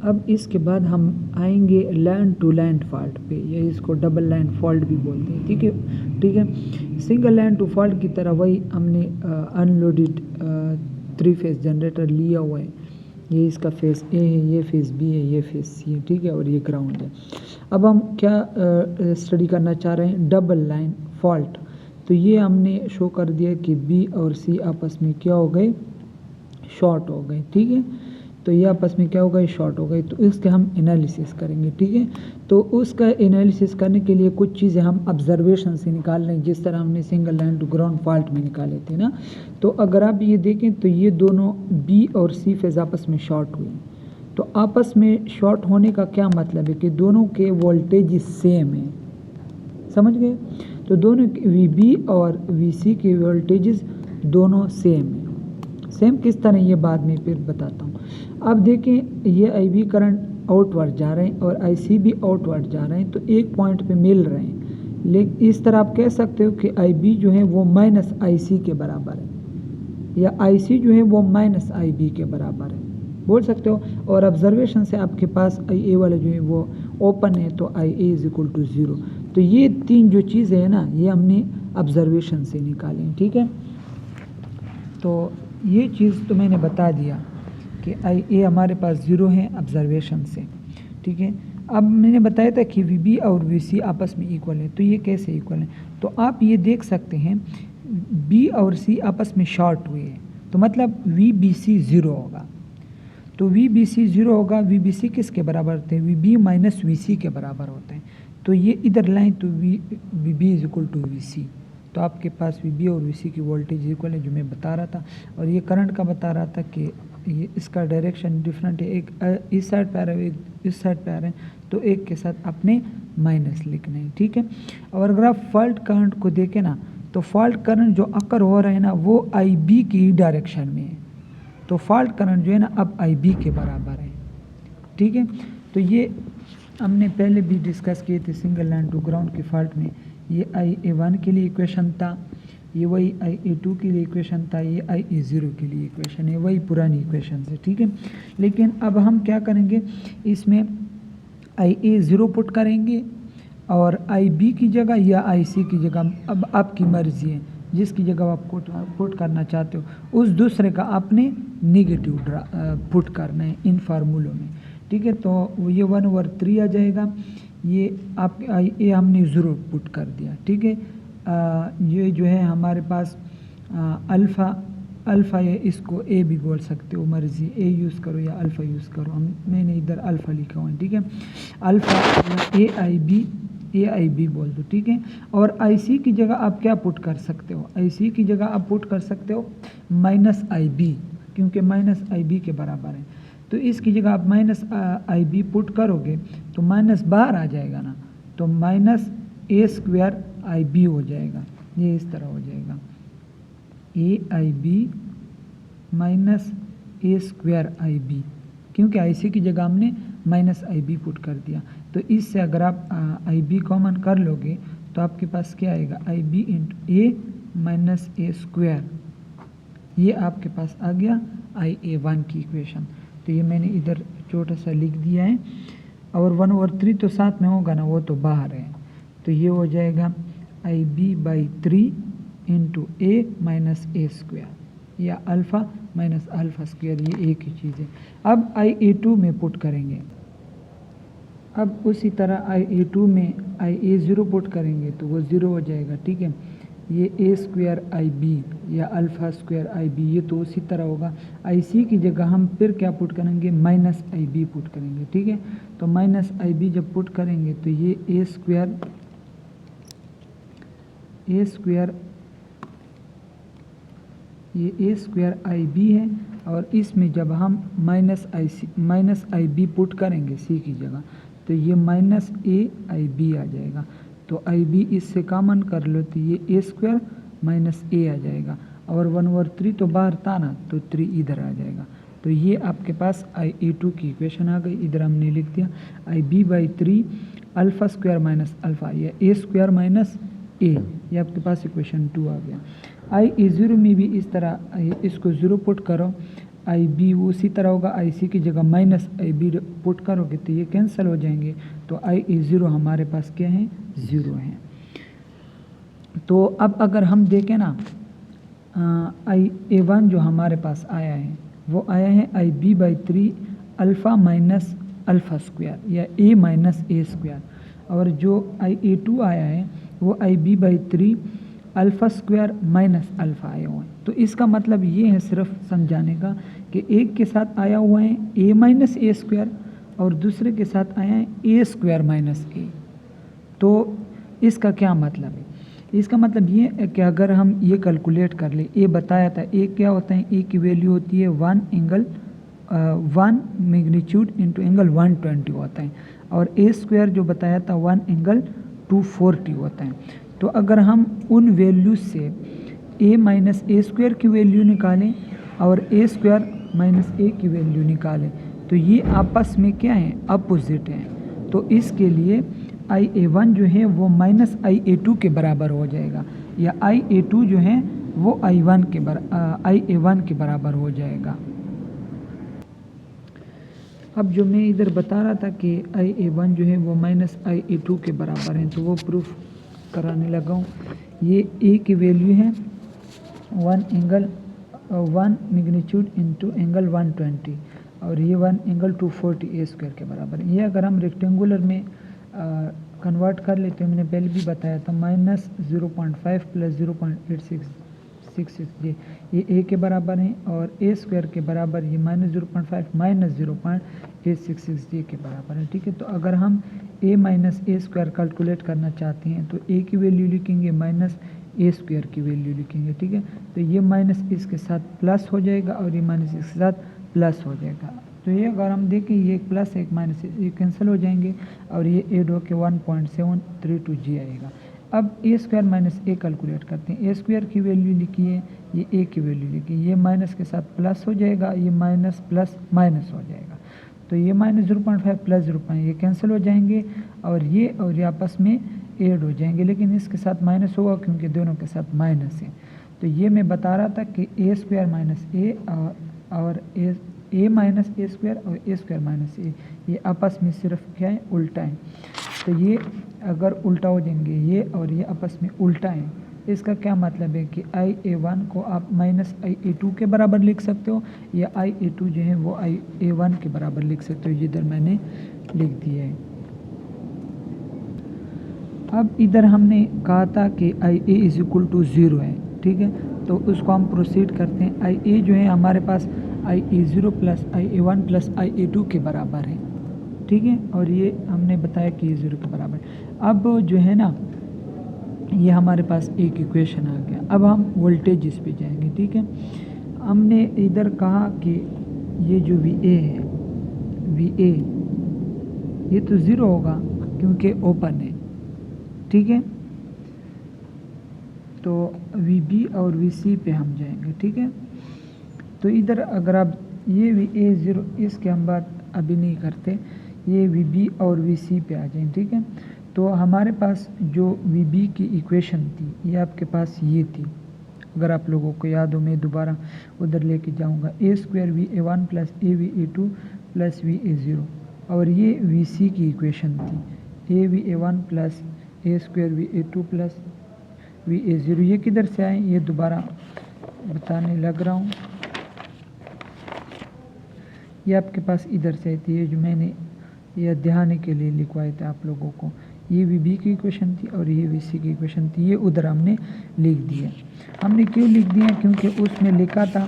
अब इसके बाद हम आएंगे लैंड टू लैंड फॉल्ट पे, या इसको डबल लैंड फॉल्ट भी बोलते हैं। ठीक है। सिंगल लैंड टू फॉल्ट की तरह वही हमने अनलोडेड 3 फेस जनरेटर लिया हुआ है। ये इसका फेस ए है, ये फेस बी है, ये फेस सी है, ठीक है, और ये ग्राउंड है। अब हम क्या स्टडी करना चाह रहे हैं, डबल लाइन फॉल्ट। तो ये हमने शो कर दिया कि बी और सी आपस में क्या हो गए, शॉर्ट हो गए, ठीक है। तो ये आपस में क्या हो गए, शॉर्ट हो गए। तो इसके हम एनालिसिस करेंगे, ठीक है। तो उसका एनालिसिस करने के लिए कुछ चीज़ें हम ऑब्जर्वेशन से निकाल रहे हैं, जिस तरह हमने single line to ground fault में निकाले थे ना। तो अगर आप ये देखें तो ये दोनों बी और सी फेज आपस में शॉर्ट हुए। तो आपस में शॉर्ट होने का क्या मतलब है कि दोनों के वोल्टेज सेम है, समझ गए। तो दोनों वी बी और वी सी के वोल्टेजेस दोनों सेम है। सेम किस तरह, ये बाद में फिर बताता हूँ। अब देखें ये आई बी करंट आउटवर्ड जा रहे हैं और आई सी भी आउटवर्ड जा रहे हैं, तो एक पॉइंट पे मिल रहे हैं। लेकिन इस तरह आप कह सकते हो कि आई बी जो है वो माइनस आई सी के बराबर है, या आई सी जो है वो माइनस आई बी के बराबर है, बोल सकते हो। और ऑब्जर्वेशन से आपके पास आई ए वाला जो है वो ओपन है, तो आई ए इज इक्वल टू 0। तो ये 3 जो चीज़ें हैं ना, ये हमने ऑब्जर्वेशन से निकाले, ठीक है। तो ये चीज़ तो मैंने बता दिया कि आई ए हमारे पास 0 है ऑब्जर्वेशन से, ठीक है। अब मैंने बताया था कि वी बी और वी सी आपस में इक्वल है। तो ये कैसे इक्वल है, तो आप ये देख सकते हैं बी और सी आपस में शॉर्ट हुए हैं, तो मतलब वी बी सी 0 होगा। तो वी बी सी 0 होगा। वी बी सी किसके बराबर होते हैं, V B minus V C के बराबर होते हैं। तो ये इधर लाइन, तो V B is equal to V C. तो आपके पास वी बी और वी सी की वोल्टेज इक्वल है, जो मैं बता रहा था। और ये करंट का बता रहा था कि ये इसका डायरेक्शन डिफरेंट है, एक इस साइड पे आ रहा है, एक इस साइड पे आ रहे हैं, तो एक के साथ अपने माइनस लिखना है, ठीक है। और अगर आप फॉल्ट करंट को देखें ना, तो फॉल्ट करंट जो अकर हो रहा है ना, वो आई बी की डायरेक्शन में है। तो फॉल्ट करंट जो है ना अब आई बी के बराबर है, ठीक है। तो ये हमने पहले भी डिस्कस किए थे सिंगल लाइन टू ग्राउंड की फॉल्ट में। ये आई ए 1 के लिए इक्वेशन था, ये वही आई ए 2 के लिए इक्वेशन था, ये आई ए 0 के लिए इक्वेशन है, वही पुरानी इक्वेशन है, ठीक है। लेकिन अब हम क्या करेंगे, इसमें आई ए 0 पुट करेंगे और आई बी की जगह या आई सी की जगह, अब आपकी मर्जी है, जिसकी जगह आप पुट करना चाहते हो उस दूसरे का आपने निगेटिव पुट करना है इन फार्मूलों में, ठीक है। तो ये 1/3 आ जाएगा। ये आप आई ए हमने 0 पुट कर दिया, ठीक है। ये जो है हमारे पास अल्फ़ा है, इसको ए भी बोल सकते हो, मर्जी ए यूज़ करो या अल्फ़ा यूज़ करो। मैंने इधर अल्फ़ा लिखा हुआ है, ठीक है। अल्फ़ा ए आई बी बोल दो, ठीक है। और आई सी की जगह आप क्या पुट कर सकते हो, आई सी की जगह आप पुट कर सकते हो माइनस आई बी, क्योंकि माइनस आई बी के बराबर है। तो इसकी जगह आप माइनस आई बी पुट करोगे तो माइनस बाहर आ जाएगा ना, तो minus A square I B हो जाएगा। ये इस तरह हो जाएगा, ए आई B minus A square I B, क्योंकि आई सी की जगह हमने माइनस आई बी पुट कर दिया। तो इससे अगर आप आई बी कॉमन कर लोगे तो आपके पास क्या आएगा, आई B into A minus A square. ये आपके पास आ गया आई ए 1 की इक्वेशन। तो ये मैंने इधर छोटा सा लिख दिया है। और 1/3 तो साथ में होगा ना, वो तो बाहर है। तो ये हो जाएगा I B by 3 into A minus A square, या अल्फ़ा माइनस अल्फ़ा स्क्वायर, ये एक ही चीज़ है। अब आई ए 2 में पुट करेंगे। अब उसी तरह आई ए 2 में आई ए 0 पुट करेंगे तो वो 0 हो जाएगा, ठीक है। ये ए स्क्वायर आई बी या अल्फ़ा स्क्वायर आई बी, ये तो उसी तरह होगा। आई सी की जगह हम फिर क्या पुट करेंगे, माइनस आई बी पुट करेंगे, ठीक है। तो माइनस आई बी जब पुट करेंगे तो ये ए स्क्वायर ये ए स्क्वायर आई बी है। और इसमें जब हम माइनस आई बी पुट करेंगे सी की जगह, तो ये माइनस ए आई बी आ जाएगा। तो आई बी इससे कॉमन कर लो तो ये ए स्क्वायर माइनस ए आ जाएगा। और 1/3 तो बाहर था ना, तो 3 इधर आ जाएगा। तो ये आपके पास आई ए 2 की इक्वेशन आ गई। इधर हमने लिख दिया I B by 3 alpha square minus alpha, या ए स्क्वायर माइनस ए, ये आपके पास इक्वेशन 2 आ गया। आई ए 0 में भी इस तरह इसको 0 पुट करो, आई बी उसी तरह होगा, आई सी की जगह माइनस आई बी पुट करोगे तो ये कैंसिल हो जाएंगे, तो आई ए ज़ीरो हमारे पास क्या है, ज़ीरो है। तो अब अगर हम देखें ना, आई ए वन जो हमारे पास आया है वो आया है I B by 3 alpha minus alpha square या ए माइनस ए स्क्वायर, और जो आई ए टू आया है वो I B by 3 alpha square minus alpha आए हुए हैं। तो इसका मतलब ये है सिर्फ समझाने का कि एक के साथ आया हुआ है ए माइनस ए स्क्वायर और दूसरे के साथ आया है ए स्क्वायर माइनस ए। तो इसका क्या मतलब है, इसका मतलब ये है कि अगर हम ये कैलकुलेट कर ले, ए बताया था ए क्या होता है, ए की वैल्यू होती है 1 मैग्नीट्यूड इंटू एंगल 120 होता है, और ए स्क्वायर जो बताया था 1 एंगल 240 होता है। तो अगर हम उन वैल्यूज से ए माइनस ए स्क्वायर की वैल्यू निकालें और ए स्क्वायर माइनस ए की वैल्यू निकालें तो ये आपस में क्या है, अपोजिट हैं। तो इसके लिए आई ए वन जो है वो माइनस आई ए टू के बराबर हो जाएगा, या आई ए टू जो है वो आई ए वन के बराबर हो जाएगा। अब जो मैं इधर बता रहा था कि आई ए वन जो है वो माइनस आई ए टू के बराबर है, तो वो प्रूफ कराने लगा हूँ। ये ए की वैल्यू है 1 मैग्नीट्यूड इंटू एंगल 120 और ये 1 एंगल 240 ए स्क्वायर के बराबर है। ये अगर हम रेक्टेंगुलर में कन्वर्ट कर लेते हैं, मैंने पहले भी बताया था माइनस 0.5 प्लस 0.8666 जी ये ए के बराबर है, और ए स्क्वायर के बराबर ये माइनस 0.5 माइनस 0.866 जी के बराबर है। ठीक है, तो अगर हम ए माइनस ए स्क्वायर कैलकुलेट करना चाहते हैं तो ए की वैल्यू लिखेंगे माइनस ए स्क्वायर की वैल्यू लिखेंगे। ठीक है, तो ये माइनस इसके साथ प्लस हो जाएगा और ये माइनस इसके साथ प्लस हो जाएगा। तो ये अगर हम देखें ये एक प्लस एक माइनस ये कैंसिल हो जाएंगे और ये एड होकर 1.732 जी आएगा। अब ए स्क्वायर माइनस ए कैलकुलेट करते हैं। ए स्क्वायर की वैल्यू लिखिए, ये ए की वैल्यू लिखिए, ये माइनस के साथ प्लस हो जाएगा, ये माइनस प्लस माइनस हो जाएगा। तो ये माइनस 0.5 प्लस 0.5 ये कैंसिल हो जाएंगे और ये आपस में ऐड हो जाएंगे, लेकिन इसके साथ माइनस होगा क्योंकि दोनों के साथ माइनस है। तो ये मैं बता रहा था कि ए स्क्वायर माइनस ए और ए माइनस ए स्क्वायर और ए स्क्वायर माइनस ए ये आपस में सिर्फ क्या है, उल्टा है। तो ये अगर उल्टा हो जाएंगे ये और ये आपस में उल्टा है, इसका क्या मतलब है कि आई ए वन को आप माइनस आई ए टू के बराबर लिख सकते हो, या आई ए टू जो है वो आई ए वन के बराबर लिख सकते हो, जिधर मैंने लिख दिया है। अब इधर हमने कहा था कि आई ए इज इक्वल टू 0 है। ठीक है, तो उसको हम प्रोसीड करते हैं। आई ए जो है हमारे पास I A zero plus I A one plus I A two के बराबर है। ठीक है, और ये हमने बताया कि ये 0 के बराबर है। अब जो है ना ये हमारे पास एक इक्वेशन आ गया। अब हम वोल्टेज पे जाएंगे। ठीक है, हमने इधर कहा कि ये जो वी ए है, वी ए ये तो 0 होगा क्योंकि ओपन है। ठीक है, तो वी बी और वी सी पे हम जाएंगे। ठीक है, तो इधर अगर आप ये वी ए 0 इसके हम बात अभी नहीं करते, ये वी बी और वी सी पे आ जाएंगे। ठीक है, तो हमारे पास जो वी बी की इक्वेशन थी ये आपके पास ये थी, अगर आप लोगों को याद हो मैं दोबारा उधर लेके जाऊंगा। A square V A one plus A V A two plus V A zero, और ये वी सी की इक्वेशन थी A V A one plus A square V A two plus V A zero. ये किधर से आए ये दोबारा बताने लग रहा हूँ। ये आपके पास इधर से आई थी, ये जो मैंने ये अध्याय के लिए लिखवाए थे आप लोगों को। ये वी बी की इक्वेशन थी और ये वी सी की इक्वेशन थी, ये उधर हमने लिख दिया। हमने क्यों लिख दिया, क्योंकि उसमें लिखा था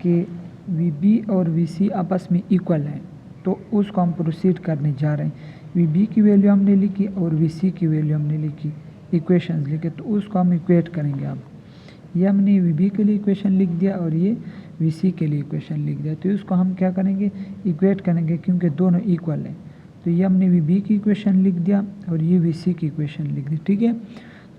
कि वी बी और वी सी आपस में इक्वल है, तो उसको हम प्रोसीड करने जा रहे हैं। वी बी की वैल्यू हमने लिखी और वी सी की वैल्यू हमने लिखी, इक्वेशंस लिखे, तो उसको हम इक्वेट करेंगे। अब ये हमने वी बी के लिए इक्वेशन लिख दिया और ये वी सी के लिए इक्वेशन लिख दिया, तो इसको हम क्या करेंगे, इक्वेट करेंगे क्योंकि दोनों इक्वल है। तो ये हमने वी बी की इक्वेशन लिख दिया और ये वी सी की इक्वेशन लिख दी। ठीक है,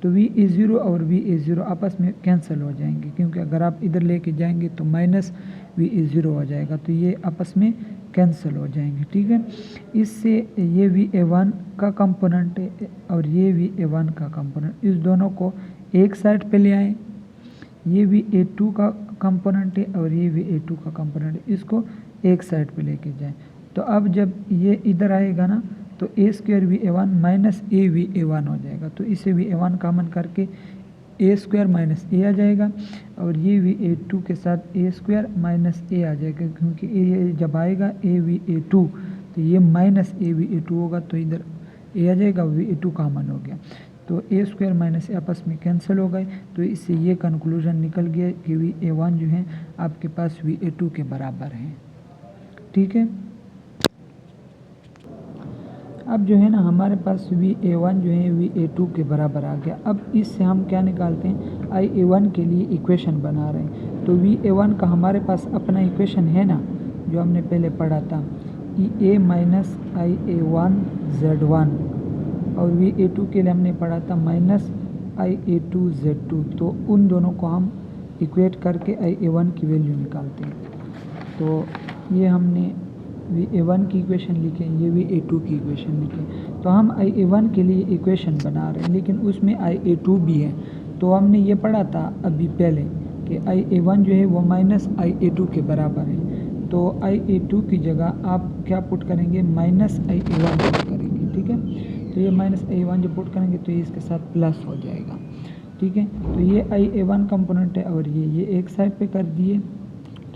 तो वी ए ज़ीरो और वी ए ज़ीरो आपस में कैंसिल हो जाएंगे, क्योंकि अगर आप इधर लेके जाएंगे तो माइनस वी ए ज़ीरो हो जाएगा, तो ये आपस में कैंसिल हो जाएंगे। ठीक है, इससे ये वी ए वन का कंपोनेंट और ये वी ए वन का कंपोनेंट, इस दोनों को एक साइड पे ले आए। ये वी ए टू का कंपोनेंट है और ये VA2 का कंपोनेंट है, इसको एक साइड पे लेके जाएं। तो अब जब ये इधर आएगा ना तो A² VA1 minus A VA1 हो जाएगा। तो इसे VA1 कॉमन करके A² माइनस A आ जाएगा और ये VA2 के साथ A² माइनस A आ जाएगा, क्योंकि ये जब आएगा A VA2 तो ये माइनस A VA2 होगा, तो इधर A आ जाएगा, VA2 कॉमन हो गया। तो A² माइनस A आपस में कैंसिल हो गए। तो इससे ये कंक्लूजन निकल गया कि VA1 जो है आपके पास VA2 के बराबर है। ठीक है, अब जो है ना हमारे पास VA1 जो है VA2 के बराबर आ गया। अब इससे हम क्या निकालते हैं, IA1 के लिए इक्वेशन बना रहे हैं। तो VA1 का हमारे पास अपना इक्वेशन है ना, जो हमने पहले पढ़ा था, EA माइनस IA1 Z1, और VA2 के लिए हमने पढ़ा था माइनस IA2 Z2। तो उन दोनों को हम इक्वेट करके IA1 की वैल्यू निकालते हैं। तो ये हमने VA1 की इक्वेशन लिखे, ये VA2 की इक्वेशन लिखे। तो हम IA1 के लिए इक्वेशन बना रहे हैं, लेकिन उसमें IA2 भी है। तो हमने ये पढ़ा था अभी पहले कि IA1 जो है वो माइनस IA2 के बराबर है। तो IA2 की जगह आप क्या पुट करेंगे, माइनस IA1 पुट करेंगे। ठीक है, तो ये माइनस IA1 जो पुट करेंगे तो ये इसके साथ प्लस हो जाएगा। ठीक है, तो ये IA1 कंपोनेंट है और ये एक साइड पे कर दिए,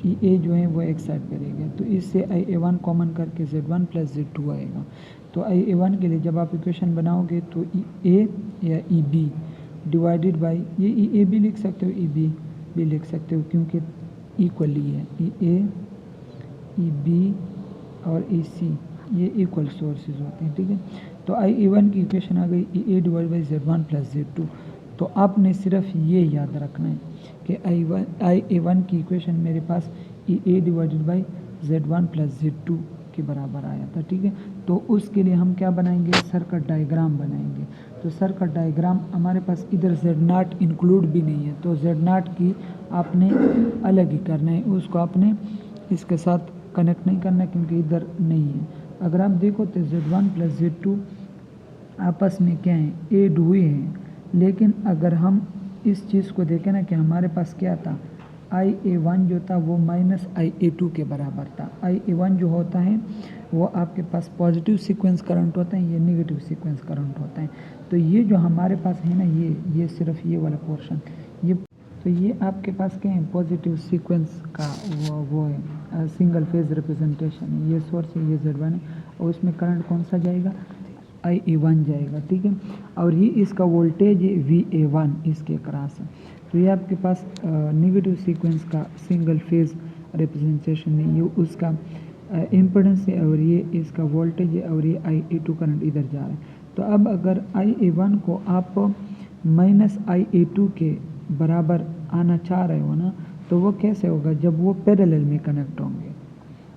A जो है वो एक साइड पे रह गया। तो इससे IA1 कॉमन करके Z1 प्लस Z2 आएगा। तो IA1 के लिए जब आप इक्वेशन बनाओगे तो EA या EB डिवाइडेड बाई, ये EA भी लिख सकते हो, EB भी लिख सकते हो, क्योंकि इक्वली है। EA EB और EC ये इक्वल सोर्सेज होते हैं। ठीक है, तो IA1 की इक्वेशन आ गई EA divide by Z1 plus Z2। तो आपने सिर्फ ये याद रखना है कि IA1 की इक्वेशन मेरे पास EA divided by Z1 plus Z2 के बराबर आया था। ठीक है, तो उसके लिए हम क्या बनाएंगे, सर्किट डायग्राम बनाएंगे। तो सर्किट डायग्राम हमारे पास इधर Z0 इंक्लूड भी नहीं है, तो Z0 की आपने अलग ही करना है, उसको आपने इसके साथ कनेक्ट नहीं करना क्योंकि इधर नहीं है। अगर आप देखो तो Z1 प्लस Z2 आपस में क्या है, ऐड हुए हैं। लेकिन अगर हम इस चीज़ को देखें ना कि हमारे पास क्या था, IA1 जो था वो माइनस IA2 के बराबर था। IA1 जो होता है वो आपके पास पॉजिटिव सीक्वेंस करंट होता है, ये नेगेटिव सीक्वेंस करंट होता है। तो ये जो हमारे पास है ना, ये सिर्फ ये वाला पोर्शन, ये तो ये आपके पास क्या है, पॉजिटिव सीक्वेंस का वो है, सिंगल फेज रिप्रेजेंटेशन है। ये सोर्स है, ये Z1 है, और उसमें करंट कौन सा जाएगा, IA1 जाएगा। ठीक है, और ये इसका वोल्टेज है VA1 इसके अक्रॉस है। तो ये आपके पास नेगेटिव सीक्वेंस का सिंगल फेज रिप्रेजेंटेशन है, ये उसका इम्पीडेंस है और ये इसका वोल्टेज है, और ये IA2 करंट इधर जा रहा है। तो अब अगर IA1 को आप माइनस IA2 के बराबर आना चाह रहे हो ना, तो वो कैसे होगा, जब वो पैरेलल में कनेक्ट होंगे।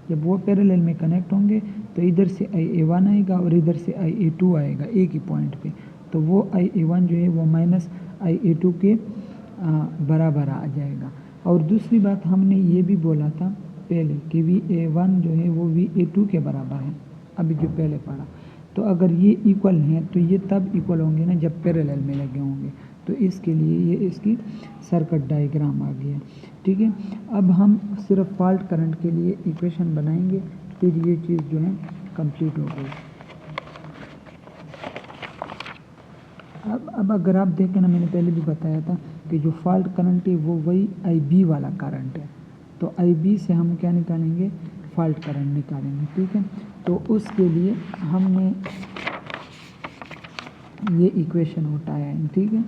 जब वो पैरेलल में कनेक्ट होंगे तो इधर से IA1 आएगा और इधर से IA2 आएगा एक ही पॉइंट पे। तो वो IA1 जो है वो माइनस IA2 के बराबर आ जाएगा। और दूसरी बात हमने ये भी बोला था पहले कि VA1 जो है वो VA2 के बराबर है, अभी जो पहले पढ़ा। तो अगर ये इक्वल हैं तो ये तब इक्वल होंगे ना जब पैरेलल में लगे होंगे। तो इसके लिए ये इसकी सर्किट डायग्राम आ गया। ठीक है, अब हम सिर्फ फॉल्ट करंट के लिए इक्वेशन बनाएंगे, फिर ये चीज़ जो है कंप्लीट हो गई। अब अगर आप देखें ना, मैंने पहले भी बताया था कि जो फॉल्ट करंट है वो वही IB वाला करंट है। तो IB से हम क्या निकालेंगे, फॉल्ट करंट निकालेंगे। ठीक है, तो उसके लिए हमने ये इक्वेशन उठाया है। ठीक है,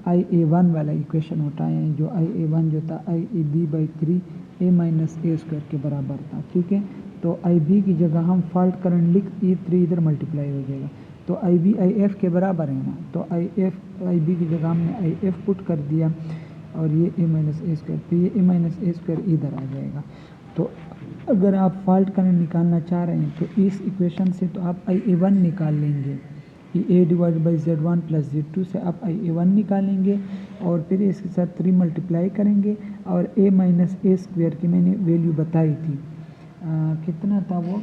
IA1 वाला इक्वेशन उठाया है, जो IA1 जो था IAB/3 A माइनस A² के बराबर था। ठीक है, तो IB की जगह हम फॉल्ट करंट लिख, ये 3 इधर मल्टीप्लाई हो जाएगा। तो IB IF के बराबर है ना, तो IB की जगह हमने IF पुट कर दिया और ये A माइनस A², तो ये A माइनस A² इधर आ जाएगा। तो अगर आप फॉल्ट करंट निकालना चाह रहे हैं तो इस इक्वेशन से तो आप IA1 निकाल लेंगे, A divide by Z1 plus Z2 से आप IA1 निकालेंगे और फिर इसके साथ 3 मल्टीप्लाई करेंगे और A माइनस A² की मैंने वैल्यू बताई थी, कितना था वो,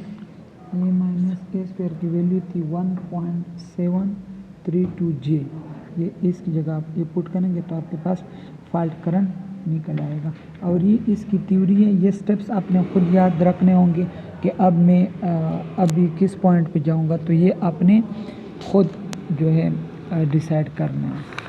A माइनस A² की वैल्यू थी 1.732J। ये इसकी जगह आप ये पुट करेंगे तो आपके पास फॉल्ट करंट निकल आएगा। और ये इसकी थ्योरी है, ये स्टेप्स आपने खुद याद रखने होंगे कि अब मैं अभी किस पॉइंट पे जाऊंगा, तो ये आपने खुद जो है डिसाइड करना है।